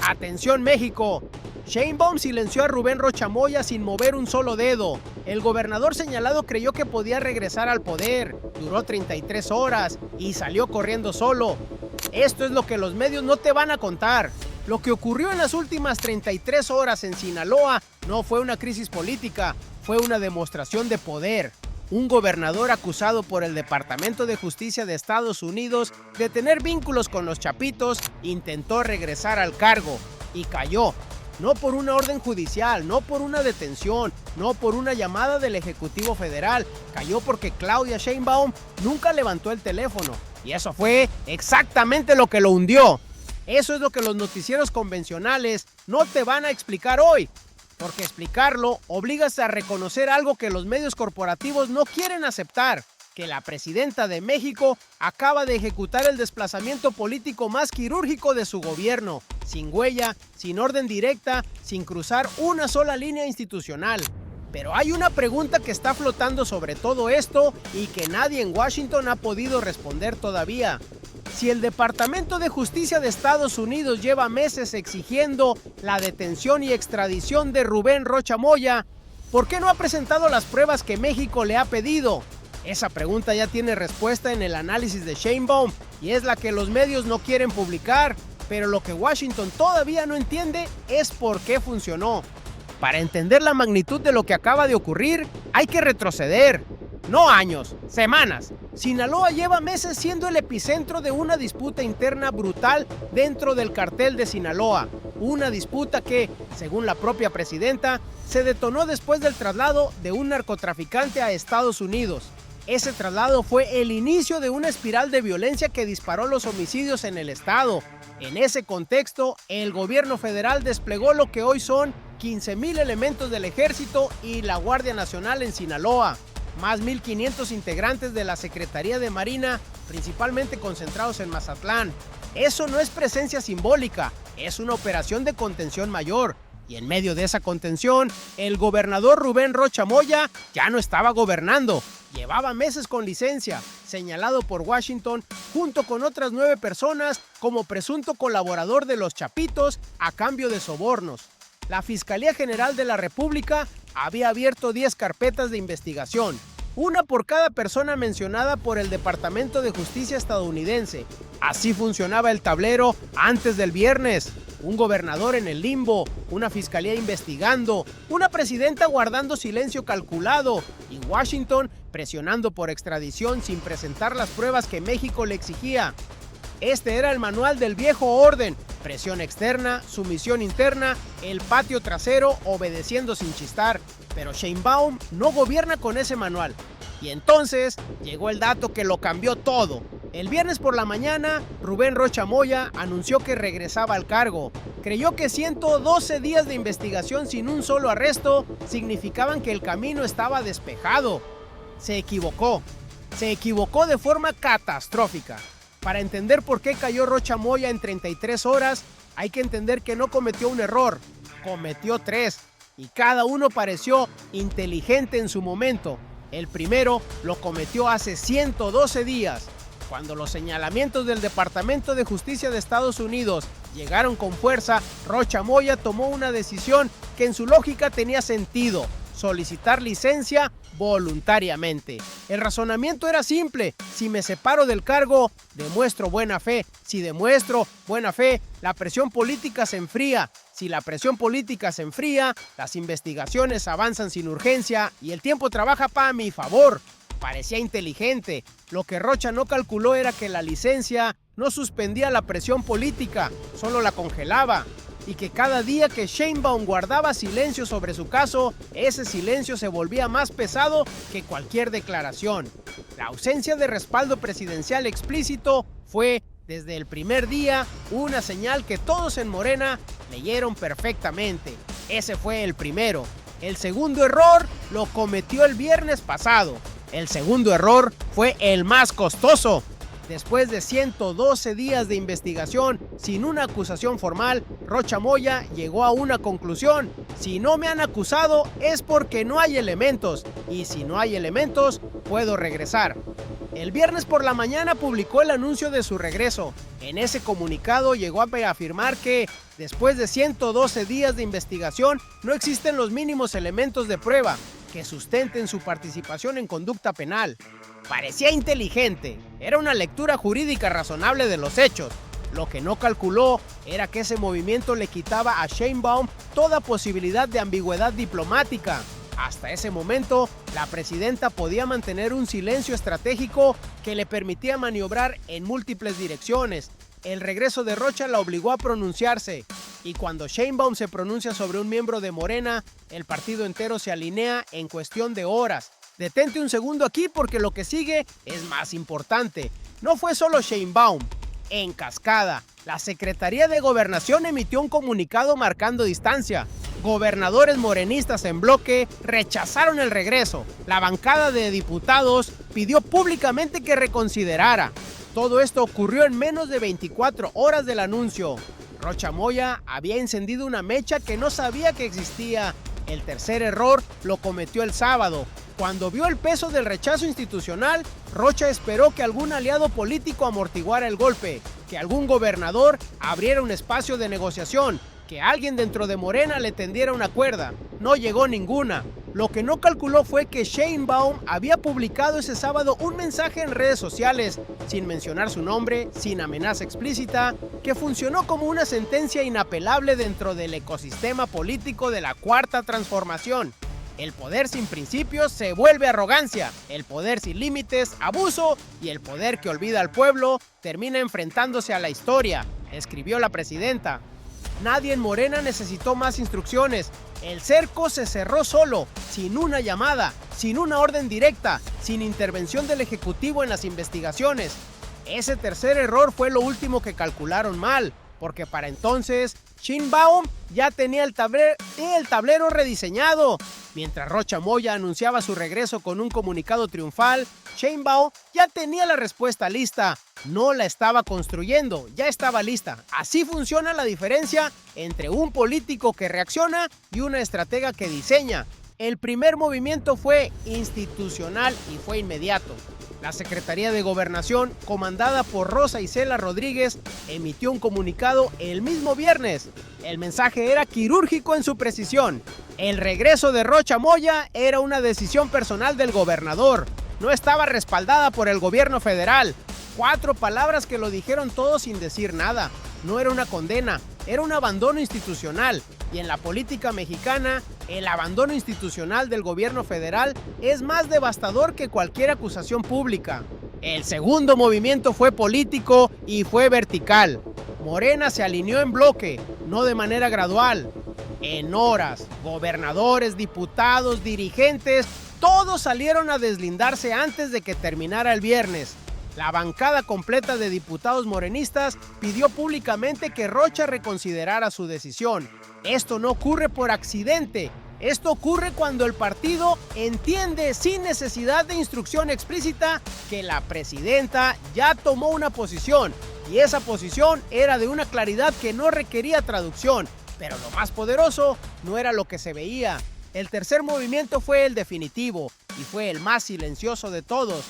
Atención México, Sheinbaum silenció a Rubén Rocha Moya sin mover un solo dedo. El gobernador señalado creyó que podía regresar al poder, duró 33 horas y salió corriendo solo. Esto es lo que los medios no te van a contar. Lo que ocurrió en las últimas 33 horas en Sinaloa no fue una crisis política, fue una demostración de poder. Un gobernador acusado por el Departamento de Justicia de Estados Unidos de tener vínculos con los Chapitos intentó regresar al cargo y cayó. No por una orden judicial, no por una detención, no por una llamada del Ejecutivo Federal. Cayó porque Claudia Sheinbaum nunca levantó el teléfono. Y eso fue exactamente lo que lo hundió. Eso es lo que los noticieros convencionales no te van a explicar hoy. Porque explicarlo obligas a reconocer algo que los medios corporativos no quieren aceptar. Que la presidenta de México acaba de ejecutar el desplazamiento político más quirúrgico de su gobierno, sin huella, sin orden directa, sin cruzar una sola línea institucional. Pero hay una pregunta que está flotando sobre todo esto y que nadie en Washington ha podido responder todavía. Si el Departamento de Justicia de Estados Unidos lleva meses exigiendo la detención y extradición de Rubén Rocha Moya, ¿por qué no ha presentado las pruebas que México le ha pedido? Esa pregunta ya tiene respuesta en el análisis de Sheinbaum y es la que los medios no quieren publicar, pero lo que Washington todavía no entiende es por qué funcionó. Para entender la magnitud de lo que acaba de ocurrir, hay que retroceder. No años, semanas. Sinaloa lleva meses siendo el epicentro de una disputa interna brutal dentro del cartel de Sinaloa. Una disputa que, según la propia presidenta, se detonó después del traslado de un narcotraficante a Estados Unidos. Ese traslado fue el inicio de una espiral de violencia que disparó los homicidios en el estado. En ese contexto, el gobierno federal desplegó lo que hoy son 15,000 elementos del Ejército y la Guardia Nacional en Sinaloa, más 1,500 integrantes de la Secretaría de Marina, principalmente concentrados en Mazatlán. Eso no es presencia simbólica, es una operación de contención mayor. Y en medio de esa contención, el gobernador Rubén Rocha Moya ya no estaba gobernando. Llevaba meses con licencia, señalado por Washington junto con otras 9 personas como presunto colaborador de los Chapitos a cambio de sobornos. La Fiscalía General de la República había abierto 10 carpetas de investigación, una por cada persona mencionada por el Departamento de Justicia estadounidense. Así funcionaba el tablero antes del viernes. Un gobernador en el limbo, una fiscalía investigando, una presidenta guardando silencio calculado y Washington presionando por extradición sin presentar las pruebas que México le exigía. Este era el manual del viejo orden: presión externa, sumisión interna, el patio trasero obedeciendo sin chistar. Pero Sheinbaum no gobierna con ese manual. Y entonces llegó el dato que lo cambió todo. El viernes por la mañana, Rubén Rocha Moya anunció que regresaba al cargo. Creyó que 112 días de investigación sin un solo arresto significaban que el camino estaba despejado. Se equivocó de forma catastrófica. Para entender por qué cayó Rocha Moya en 33 horas, hay que entender que no cometió un error, cometió 3, y cada uno pareció inteligente en su momento. El primero lo cometió hace 112 días. Cuando los señalamientos del Departamento de Justicia de Estados Unidos llegaron con fuerza, Rocha Moya tomó una decisión que en su lógica tenía sentido: solicitar licencia voluntariamente. El razonamiento era simple: si me separo del cargo, demuestro buena fe. Si demuestro buena fe, la presión política se enfría. Si la presión política se enfría, las investigaciones avanzan sin urgencia y el tiempo trabaja para mi favor. Parecía inteligente. Lo que Rocha no calculó era que la licencia no suspendía la presión política, solo la congelaba. Y que cada día que Sheinbaum guardaba silencio sobre su caso, ese silencio se volvía más pesado que cualquier declaración. La ausencia de respaldo presidencial explícito fue, desde el primer día, una señal que todos en Morena leyeron perfectamente. Ese fue el primero. El segundo error lo cometió el viernes pasado. El segundo error fue el más costoso. Después de 112 días de investigación sin una acusación formal, Rocha Moya llegó a una conclusión: si no me han acusado es porque no hay elementos, y si no hay elementos, puedo regresar. El viernes por la mañana publicó el anuncio de su regreso. En ese comunicado llegó a afirmar que Después de 112 días de investigación, no existen los mínimos elementos de prueba que sustenten su participación en conducta penal. Parecía inteligente, era una lectura jurídica razonable de los hechos. Lo que no calculó era que ese movimiento le quitaba a Sheinbaum toda posibilidad de ambigüedad diplomática. Hasta ese momento, la presidenta podía mantener un silencio estratégico que le permitía maniobrar en múltiples direcciones. El regreso de Rocha la obligó a pronunciarse, y cuando Sheinbaum se pronuncia sobre un miembro de Morena, el partido entero se alinea en cuestión de horas. Detente un segundo aquí porque lo que sigue es más importante. No fue solo Sheinbaum. En cascada, la Secretaría de Gobernación emitió un comunicado marcando distancia. Gobernadores morenistas en bloque rechazaron el regreso. La bancada de diputados pidió públicamente que reconsiderara. Todo esto ocurrió en menos de 24 horas del anuncio. Rocha Moya había encendido una mecha que no sabía que existía. El tercer error lo cometió el sábado. Cuando vio el peso del rechazo institucional, Rocha esperó que algún aliado político amortiguara el golpe, que algún gobernador abriera un espacio de negociación, que alguien dentro de Morena le tendiera una cuerda. No llegó ninguna. Lo que no calculó fue que Sheinbaum había publicado ese sábado un mensaje en redes sociales, sin mencionar su nombre, sin amenaza explícita, que funcionó como una sentencia inapelable dentro del ecosistema político de la Cuarta Transformación. El poder sin principios se vuelve arrogancia, el poder sin límites, abuso, y el poder que olvida al pueblo termina enfrentándose a la historia, escribió la presidenta. Nadie en Morena necesitó más instrucciones. El cerco se cerró solo, sin una llamada, sin una orden directa, sin intervención del Ejecutivo en las investigaciones. Ese tercer error fue lo último que calcularon mal, porque para entonces Sheinbaum ya tenía el tablero rediseñado. Mientras Rocha Moya anunciaba su regreso con un comunicado triunfal, Sheinbaum ya tenía la respuesta lista. No la estaba construyendo, ya estaba lista. Así funciona la diferencia entre un político que reacciona y una estratega que diseña. El primer movimiento fue institucional y fue inmediato. La Secretaría de Gobernación, comandada por Rosa Isela Rodríguez, emitió un comunicado el mismo viernes. El mensaje era quirúrgico en su precisión. El regreso de Rocha Moya era una decisión personal del gobernador. No estaba respaldada por el gobierno federal. 4 palabras que lo dijeron todos sin decir nada. No era una condena, era un abandono institucional. Y en la política mexicana, el abandono institucional del gobierno federal es más devastador que cualquier acusación pública. El segundo movimiento fue político y fue vertical. Morena se alineó en bloque, no de manera gradual. En horas, gobernadores, diputados, dirigentes, todos salieron a deslindarse antes de que terminara el viernes. La bancada completa de diputados morenistas pidió públicamente que Rocha reconsiderara su decisión. Esto no ocurre por accidente. Esto ocurre cuando el partido entiende sin necesidad de instrucción explícita que la presidenta ya tomó una posición, y esa posición era de una claridad que no requería traducción. Pero lo más poderoso no era lo que se veía. El tercer movimiento fue el definitivo y fue el más silencioso de todos.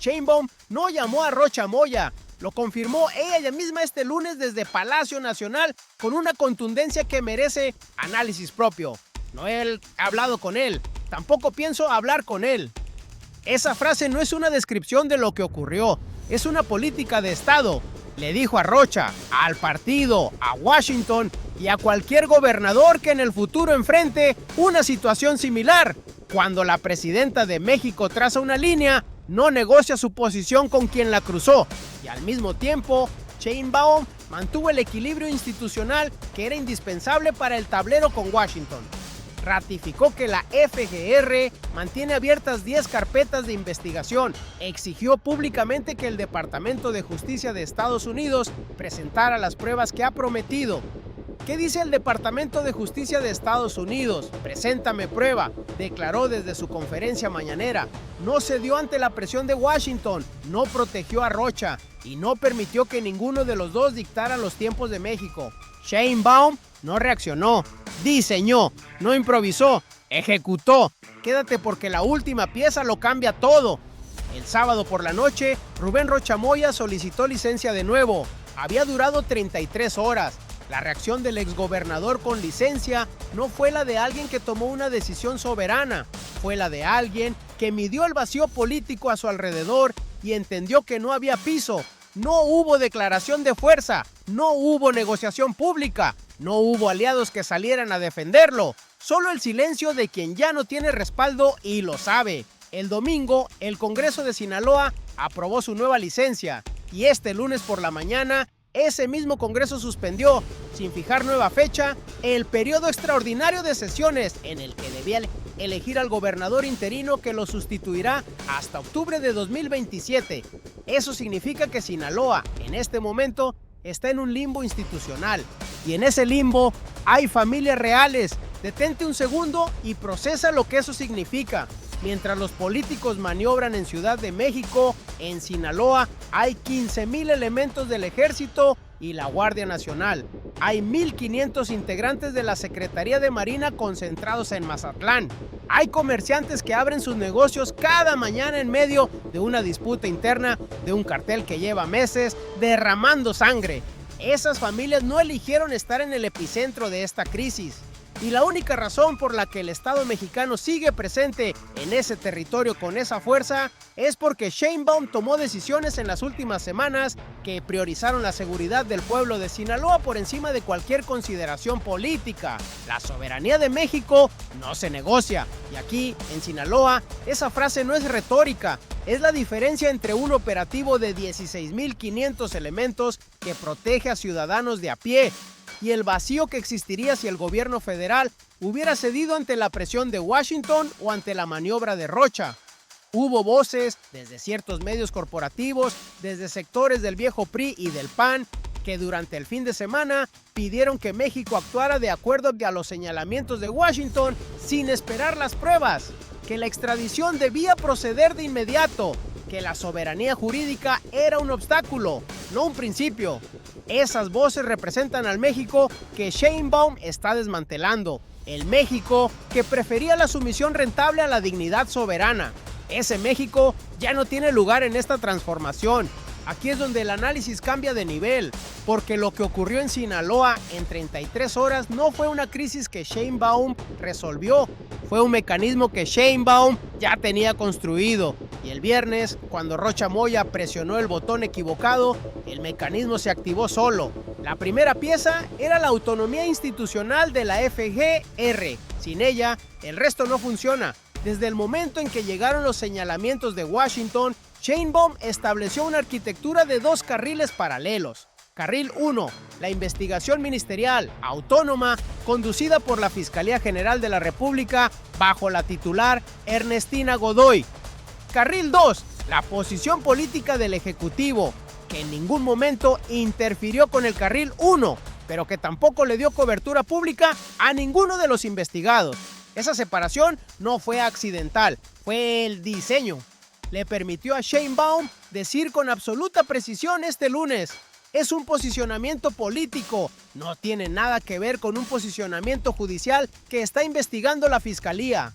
Sheinbaum no llamó a Rocha Moya, lo confirmó ella misma este lunes desde Palacio Nacional con una contundencia que merece análisis propio. No he hablado con él, tampoco pienso hablar con él. Esa frase no es una descripción de lo que ocurrió, es una política de Estado. Le dijo a Rocha, al partido, a Washington y a cualquier gobernador que en el futuro enfrente una situación similar. Cuando la presidenta de México traza una línea, no negocia su posición con quien la cruzó, y al mismo tiempo, Sheinbaum mantuvo el equilibrio institucional que era indispensable para el tablero con Washington. Ratificó que la FGR mantiene abiertas 10 carpetas de investigación, exigió públicamente que el Departamento de Justicia de Estados Unidos presentara las pruebas que ha prometido. ¿Qué dice el Departamento de Justicia de Estados Unidos? Preséntame prueba, declaró desde su conferencia mañanera. No cedió ante la presión de Washington, no protegió a Rocha y no permitió que ninguno de los dos dictara los tiempos de México. Sheinbaum no reaccionó, diseñó, no improvisó, ejecutó. Quédate porque la última pieza lo cambia todo. El sábado por la noche, Rubén Rocha Moya solicitó licencia de nuevo. Había durado 33 horas. La reacción del exgobernador con licencia no fue la de alguien que tomó una decisión soberana, fue la de alguien que midió el vacío político a su alrededor y entendió que no había piso. No hubo declaración de fuerza, no hubo negociación pública, no hubo aliados que salieran a defenderlo, solo el silencio de quien ya no tiene respaldo y lo sabe. El domingo, el Congreso de Sinaloa aprobó su nueva licencia y este lunes por la mañana, ese mismo Congreso suspendió, sin fijar nueva fecha, el periodo extraordinario de sesiones en el que debía elegir al gobernador interino que lo sustituirá hasta octubre de 2027. Eso significa que Sinaloa, en este momento, está en un limbo institucional. Y en ese limbo hay familias reales. Detente un segundo y procesa lo que eso significa. Mientras los políticos maniobran en Ciudad de México, en Sinaloa hay 15,000 elementos del Ejército y la Guardia Nacional. Hay 1,500 integrantes de la Secretaría de Marina concentrados en Mazatlán. Hay comerciantes que abren sus negocios cada mañana en medio de una disputa interna de un cartel que lleva meses derramando sangre. Esas familias no eligieron estar en el epicentro de esta crisis. Y la única razón por la que el Estado mexicano sigue presente en ese territorio con esa fuerza es porque Sheinbaum tomó decisiones en las últimas semanas que priorizaron la seguridad del pueblo de Sinaloa por encima de cualquier consideración política. La soberanía de México no se negocia. Y aquí, en Sinaloa, esa frase no es retórica. Es la diferencia entre un operativo de 16,500 elementos que protege a ciudadanos de a pie y el vacío que existiría si el gobierno federal hubiera cedido ante la presión de Washington o ante la maniobra de Rocha. Hubo voces desde ciertos medios corporativos, desde sectores del viejo PRI y del PAN, que durante el fin de semana pidieron que México actuara de acuerdo a los señalamientos de Washington sin esperar las pruebas, que la extradición debía proceder de inmediato, que la soberanía jurídica era un obstáculo, no un principio. Esas voces representan al México que Sheinbaum está desmantelando, el México que prefería la sumisión rentable a la dignidad soberana. Ese México ya no tiene lugar en esta transformación. Aquí es donde el análisis cambia de nivel, porque lo que ocurrió en Sinaloa en 33 horas no fue una crisis que Sheinbaum resolvió, fue un mecanismo que Sheinbaum ya tenía construido. Y el viernes, cuando Rocha Moya presionó el botón equivocado, el mecanismo se activó solo. La primera pieza era la autonomía institucional de la FGR. Sin ella, el resto no funciona. Desde el momento en que llegaron los señalamientos de Washington, Sheinbaum estableció una arquitectura de 2 carriles paralelos. Carril 1, la investigación ministerial autónoma conducida por la Fiscalía General de la República bajo la titular Ernestina Godoy. Carril 2, la posición política del Ejecutivo, que en ningún momento interfirió con el Carril 1, pero que tampoco le dio cobertura pública a ninguno de los investigados. Esa separación no fue accidental, fue el diseño. Le permitió a Sheinbaum decir con absoluta precisión este lunes: es un posicionamiento político, no tiene nada que ver con un posicionamiento judicial que está investigando la Fiscalía.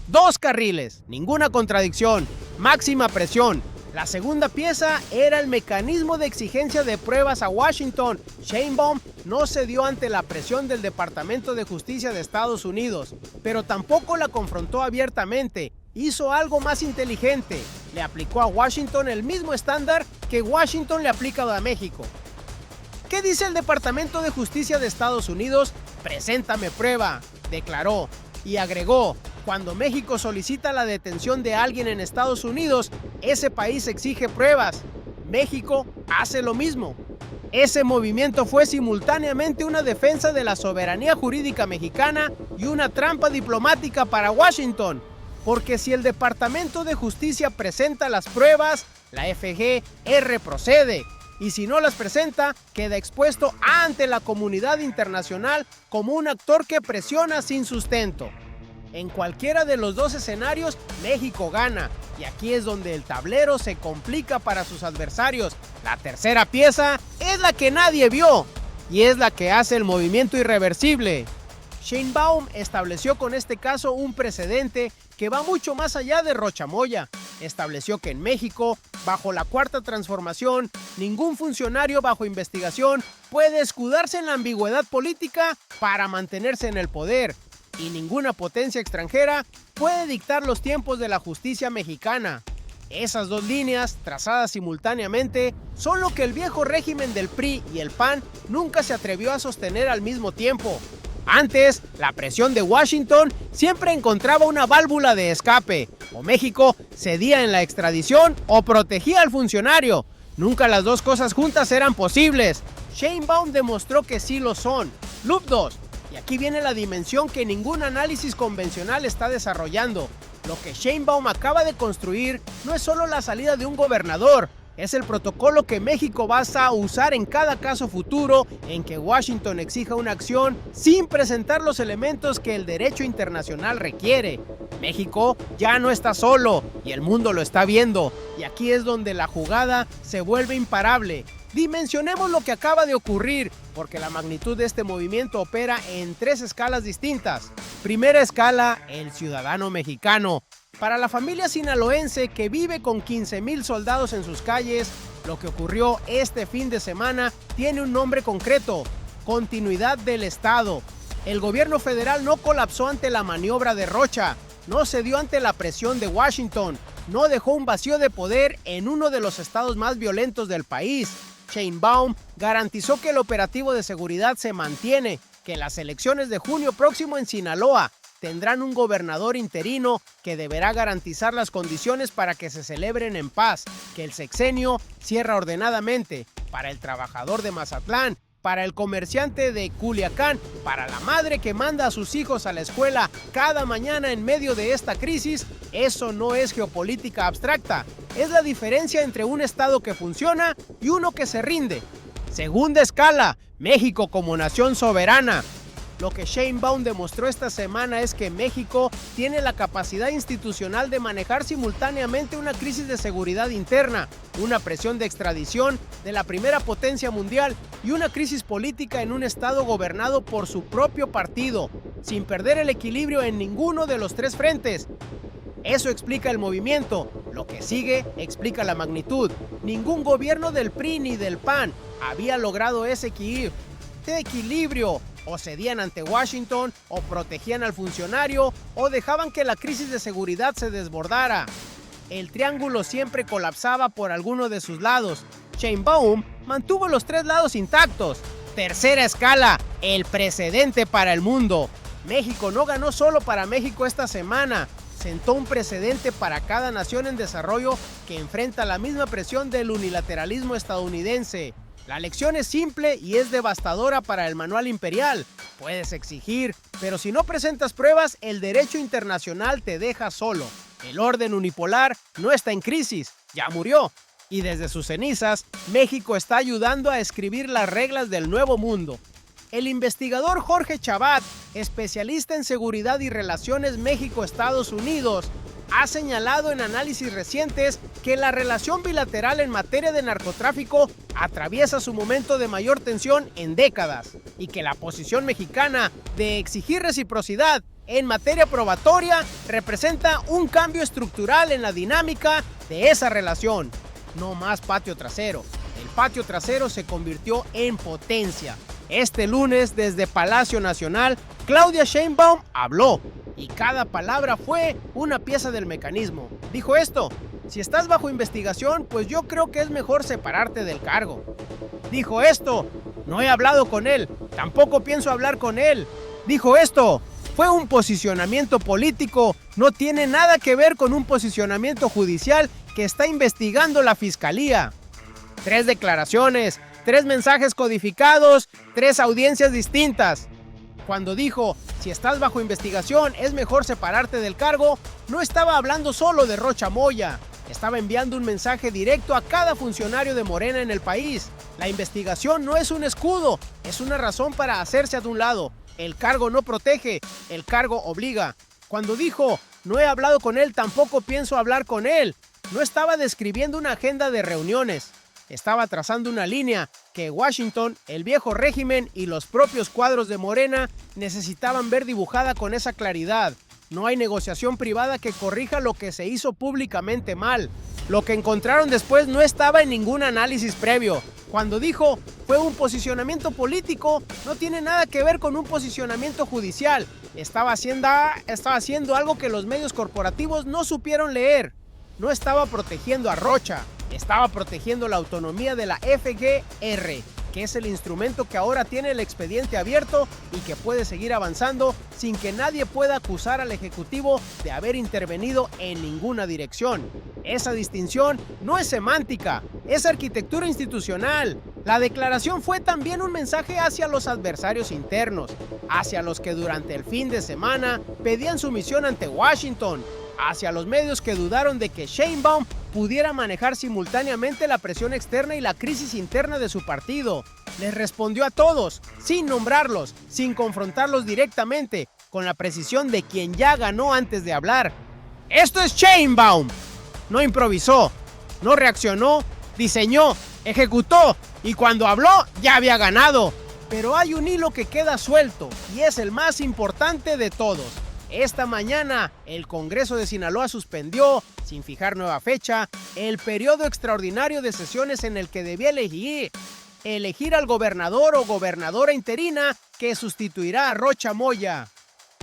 2 carriles, ninguna contradicción, máxima presión. La segunda pieza era el mecanismo de exigencia de pruebas a Washington. Sheinbaum no cedió ante la presión del Departamento de Justicia de Estados Unidos, pero tampoco la confrontó abiertamente. Hizo algo más inteligente. Le aplicó a Washington el mismo estándar que Washington le aplica a México. ¿Qué dice el Departamento de Justicia de Estados Unidos? Preséntame prueba, declaró, y agregó: cuando México solicita la detención de alguien en Estados Unidos, ese país exige pruebas. México hace lo mismo. Ese movimiento fue simultáneamente una defensa de la soberanía jurídica mexicana y una trampa diplomática para Washington. Porque si el Departamento de Justicia presenta las pruebas, la FGR procede. Y si no las presenta, queda expuesto ante la comunidad internacional como un actor que presiona sin sustento. En cualquiera de los 2 escenarios, México gana. Y aquí es donde el tablero se complica para sus adversarios. La tercera pieza es la que nadie vio. Y es la que hace el movimiento irreversible. Sheinbaum estableció con este caso un precedente que va mucho más allá de Rocha Moya. Estableció que en México, bajo la Cuarta Transformación, ningún funcionario bajo investigación puede escudarse en la ambigüedad política para mantenerse en el poder, y ninguna potencia extranjera puede dictar los tiempos de la justicia mexicana. Esas dos líneas, trazadas simultáneamente, son lo que el viejo régimen del PRI y el PAN nunca se atrevió a sostener al mismo tiempo. Antes, la presión de Washington siempre encontraba una válvula de escape. O México cedía en la extradición o protegía al funcionario. Nunca las dos cosas juntas eran posibles. Sheinbaum demostró que sí lo son. Loop 2. Y aquí viene la dimensión que ningún análisis convencional está desarrollando. Lo que Sheinbaum acaba de construir no es solo la salida de un gobernador, es el protocolo que México va a usar en cada caso futuro en que Washington exija una acción sin presentar los elementos que el derecho internacional requiere. México ya no está solo y el mundo lo está viendo, y aquí es donde la jugada se vuelve imparable. Dimensionemos lo que acaba de ocurrir, porque la magnitud de este movimiento opera en 3 escalas distintas. Primera escala, el ciudadano mexicano. Para la familia sinaloense que vive con 15,000 soldados en sus calles, lo que ocurrió este fin de semana tiene un nombre concreto: continuidad del Estado. El gobierno federal no colapsó ante la maniobra de Rocha, no cedió ante la presión de Washington, no dejó un vacío de poder en uno de los estados más violentos del país. Sheinbaum garantizó que el operativo de seguridad se mantiene, que las elecciones de junio próximo en Sinaloa tendrán un gobernador interino que deberá garantizar las condiciones para que se celebren en paz, que el sexenio cierra ordenadamente para el trabajador de Mazatlán, para el comerciante de Culiacán, para la madre que manda a sus hijos a la escuela cada mañana en medio de esta crisis. Eso no es geopolítica abstracta, es la diferencia entre un estado que funciona y uno que se rinde. Segunda escala, México como nación soberana. Lo que Sheinbaum demostró esta semana es que México tiene la capacidad institucional de manejar simultáneamente una crisis de seguridad interna, una presión de extradición de la primera potencia mundial y una crisis política en un estado gobernado por su propio partido, sin perder el equilibrio en ninguno de los 3 frentes. Eso explica el movimiento. Lo que sigue explica la magnitud. Ningún gobierno del PRI ni del PAN había logrado ese equilibrio. O cedían ante Washington, o protegían al funcionario, o dejaban que la crisis de seguridad se desbordara. El triángulo siempre colapsaba por alguno de sus lados. Sheinbaum mantuvo los 3 lados intactos. Tercera escala, el precedente para el mundo. México no ganó solo para México esta semana. Sentó un precedente para cada nación en desarrollo que enfrenta la misma presión del unilateralismo estadounidense. La lección es simple y es devastadora para el manual imperial. Puedes exigir, pero si no presentas pruebas, el derecho internacional te deja solo. El orden unipolar no está en crisis, ya murió. Y desde sus cenizas, México está ayudando a escribir las reglas del nuevo mundo. El investigador Jorge Chabat, especialista en seguridad y relaciones México-Estados Unidos, ha señalado en análisis recientes que la relación bilateral en materia de narcotráfico atraviesa su momento de mayor tensión en décadas y que la posición mexicana de exigir reciprocidad en materia probatoria representa un cambio estructural en la dinámica de esa relación. No más patio trasero. El patio trasero se convirtió en potencia. Este lunes, desde Palacio Nacional, Claudia Sheinbaum habló. Y cada palabra fue una pieza del mecanismo. Dijo esto: si estás bajo investigación, pues yo creo que es mejor separarte del cargo. Dijo esto: no he hablado con él, tampoco pienso hablar con él. Dijo esto: fue un posicionamiento político, no tiene nada que ver con un posicionamiento judicial que está investigando la fiscalía. 3 declaraciones, 3 mensajes codificados, 3 audiencias distintas. Cuando dijo, si estás bajo investigación, es mejor separarte del cargo, no estaba hablando solo de Rocha Moya. Estaba enviando un mensaje directo a cada funcionario de Morena en el país. La investigación no es un escudo, es una razón para hacerse de un lado. El cargo no protege, el cargo obliga. Cuando dijo, no he hablado con él, tampoco pienso hablar con él, no estaba describiendo una agenda de reuniones. Estaba trazando una línea que Washington, el viejo régimen y los propios cuadros de Morena necesitaban ver dibujada con esa claridad. No hay negociación privada que corrija lo que se hizo públicamente mal. Lo que encontraron después no estaba en ningún análisis previo. Cuando dijo fue un posicionamiento político, no tiene nada que ver con un posicionamiento judicial. Estaba haciendo algo que los medios corporativos no supieron leer. No estaba protegiendo a Rocha, estaba protegiendo la autonomía de la FGR, que es el instrumento que ahora tiene el expediente abierto y que puede seguir avanzando sin que nadie pueda acusar al Ejecutivo de haber intervenido en ninguna dirección. Esa distinción no es semántica, es arquitectura institucional. La declaración fue también un mensaje hacia los adversarios internos, hacia los que durante el fin de semana pedían sumisión ante Washington, hacia los medios que dudaron de que Sheinbaum pudiera manejar simultáneamente la presión externa y la crisis interna de su partido. Les respondió a todos, sin nombrarlos, sin confrontarlos directamente, con la precisión de quien ya ganó antes de hablar. ¡Esto es Sheinbaum! No improvisó, no reaccionó, diseñó, ejecutó y cuando habló ya había ganado. Pero hay un hilo que queda suelto y es el más importante de todos. Esta mañana, el Congreso de Sinaloa suspendió, sin fijar nueva fecha, el periodo extraordinario de sesiones en el que debía elegir al gobernador o gobernadora interina que sustituirá a Rocha Moya.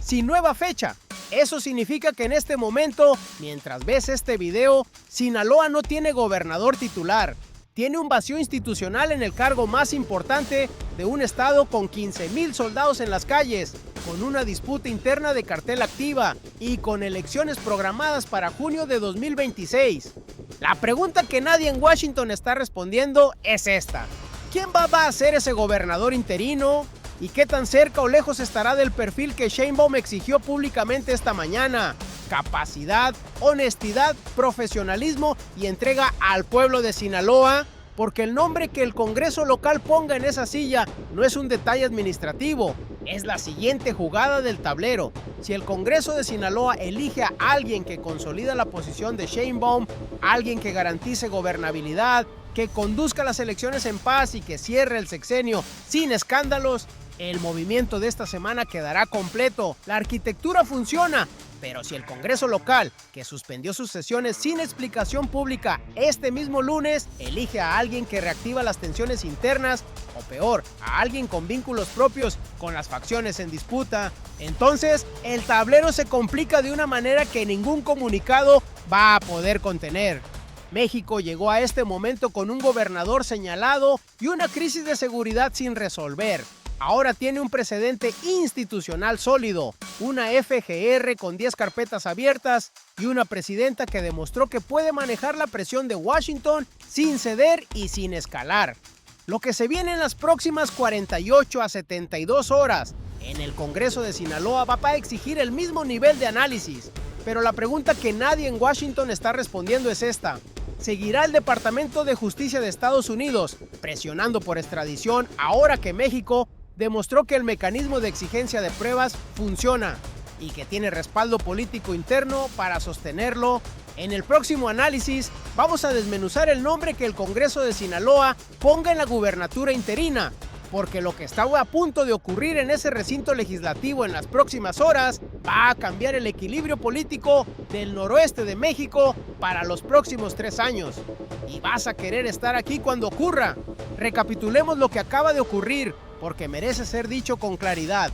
Sin nueva fecha. Eso significa que en este momento, mientras ves este video, Sinaloa no tiene gobernador titular. Tiene un vacío institucional en el cargo más importante de un estado con 15,000 soldados en las calles, con una disputa interna de cartel activa y con elecciones programadas para junio de 2026. La pregunta que nadie en Washington está respondiendo es esta. ¿Quién va a ser ese gobernador interino? ¿Y qué tan cerca o lejos estará del perfil que Sheinbaum exigió públicamente esta mañana? Capacidad, honestidad, profesionalismo y entrega al pueblo de Sinaloa, porque el nombre que el Congreso local ponga en esa silla no es un detalle administrativo, es la siguiente jugada del tablero. Si el Congreso de Sinaloa elige a alguien que consolida la posición de Sheinbaum, alguien que garantice gobernabilidad, que conduzca las elecciones en paz y que cierre el sexenio sin escándalos, el movimiento de esta semana quedará completo. La arquitectura funciona, pero si el Congreso local, que suspendió sus sesiones sin explicación pública este mismo lunes, elige a alguien que reactiva las tensiones internas, o peor, a alguien con vínculos propios con las facciones en disputa, entonces el tablero se complica de una manera que ningún comunicado va a poder contener. México llegó a este momento con un gobernador señalado y una crisis de seguridad sin resolver. Ahora tiene un precedente institucional sólido, una FGR con 10 carpetas abiertas y una presidenta que demostró que puede manejar la presión de Washington sin ceder y sin escalar. Lo que se viene en las próximas 48 a 72 horas en el Congreso de Sinaloa va a exigir el mismo nivel de análisis, pero la pregunta que nadie en Washington está respondiendo es esta. ¿Seguirá el Departamento de Justicia de Estados Unidos presionando por extradición ahora que México demostró que el mecanismo de exigencia de pruebas funciona y que tiene respaldo político interno para sostenerlo? En el próximo análisis vamos a desmenuzar el nombre que el Congreso de Sinaloa ponga en la gubernatura interina, porque lo que está a punto de ocurrir en ese recinto legislativo en las próximas horas va a cambiar el equilibrio político del noroeste de México para los próximos 3 años. Y vas a querer estar aquí cuando ocurra. Recapitulemos lo que acaba de ocurrir, porque merece ser dicho con claridad.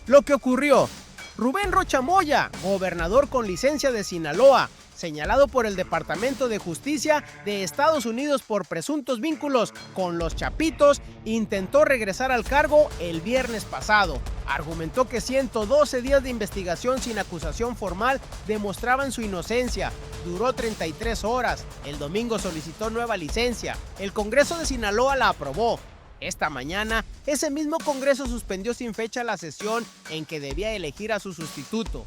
Lo que ocurrió: Rubén Rocha Moya, gobernador con licencia de Sinaloa, señalado por el Departamento de Justicia de Estados Unidos por presuntos vínculos con los Chapitos, intentó regresar al cargo el viernes pasado. Argumentó que 112 días de investigación sin acusación formal demostraban su inocencia. Duró 33 horas. El domingo solicitó nueva licencia. El Congreso de Sinaloa la aprobó. Esta mañana, ese mismo Congreso suspendió sin fecha la sesión en que debía elegir a su sustituto.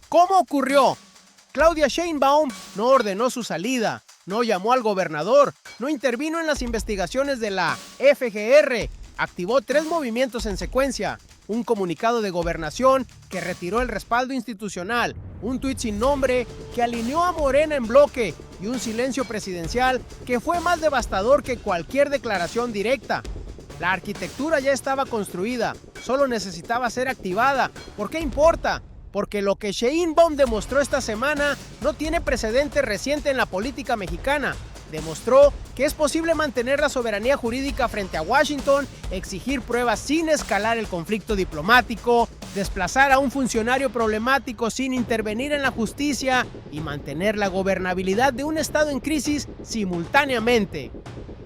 ¿Cómo ocurrió? Claudia Sheinbaum no ordenó su salida, no llamó al gobernador, no intervino en las investigaciones de la FGR, activó 3 movimientos en secuencia: un comunicado de gobernación que retiró el respaldo institucional, un tuit sin nombre que alineó a Morena en bloque y un silencio presidencial que fue más devastador que cualquier declaración directa. La arquitectura ya estaba construida, solo necesitaba ser activada. ¿Por qué importa? porque lo que Sheinbaum demostró esta semana no tiene precedente reciente en la política mexicana. Demostró que es posible mantener la soberanía jurídica frente a Washington, exigir pruebas sin escalar el conflicto diplomático, desplazar a un funcionario problemático sin intervenir en la justicia y mantener la gobernabilidad de un estado en crisis simultáneamente.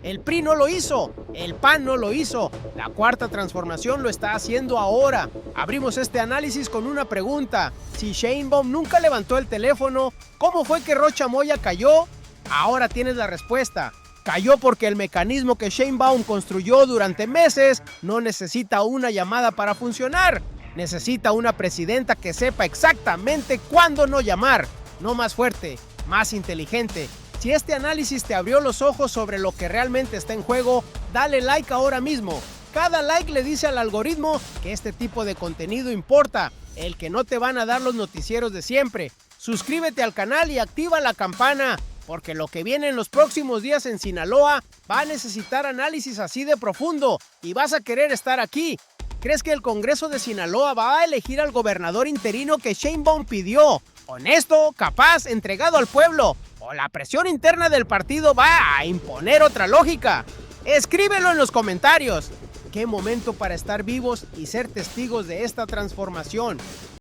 El PRI no lo hizo, el PAN no lo hizo, la Cuarta Transformación lo está haciendo ahora. Abrimos este análisis con una pregunta: si Sheinbaum nunca levantó el teléfono, ¿cómo fue que Rocha Moya cayó? Ahora tienes la respuesta. Cayó porque el mecanismo que Sheinbaum construyó durante meses no necesita una llamada para funcionar. Necesita una presidenta que sepa exactamente cuándo no llamar. No más fuerte, más inteligente. Si este análisis te abrió los ojos sobre lo que realmente está en juego, dale like ahora mismo. Cada like le dice al algoritmo que este tipo de contenido importa, el que no te van a dar los noticieros de siempre. Suscríbete al canal y activa la campana, porque lo que viene en los próximos días en Sinaloa va a necesitar análisis así de profundo y vas a querer estar aquí. ¿Crees que el Congreso de Sinaloa va a elegir al gobernador interino que Sheinbaum pidió? ¿Honesto, capaz, entregado al pueblo? ¿O la presión interna del partido va a imponer otra lógica? Escríbelo en los comentarios. Qué momento para estar vivos y ser testigos de esta transformación.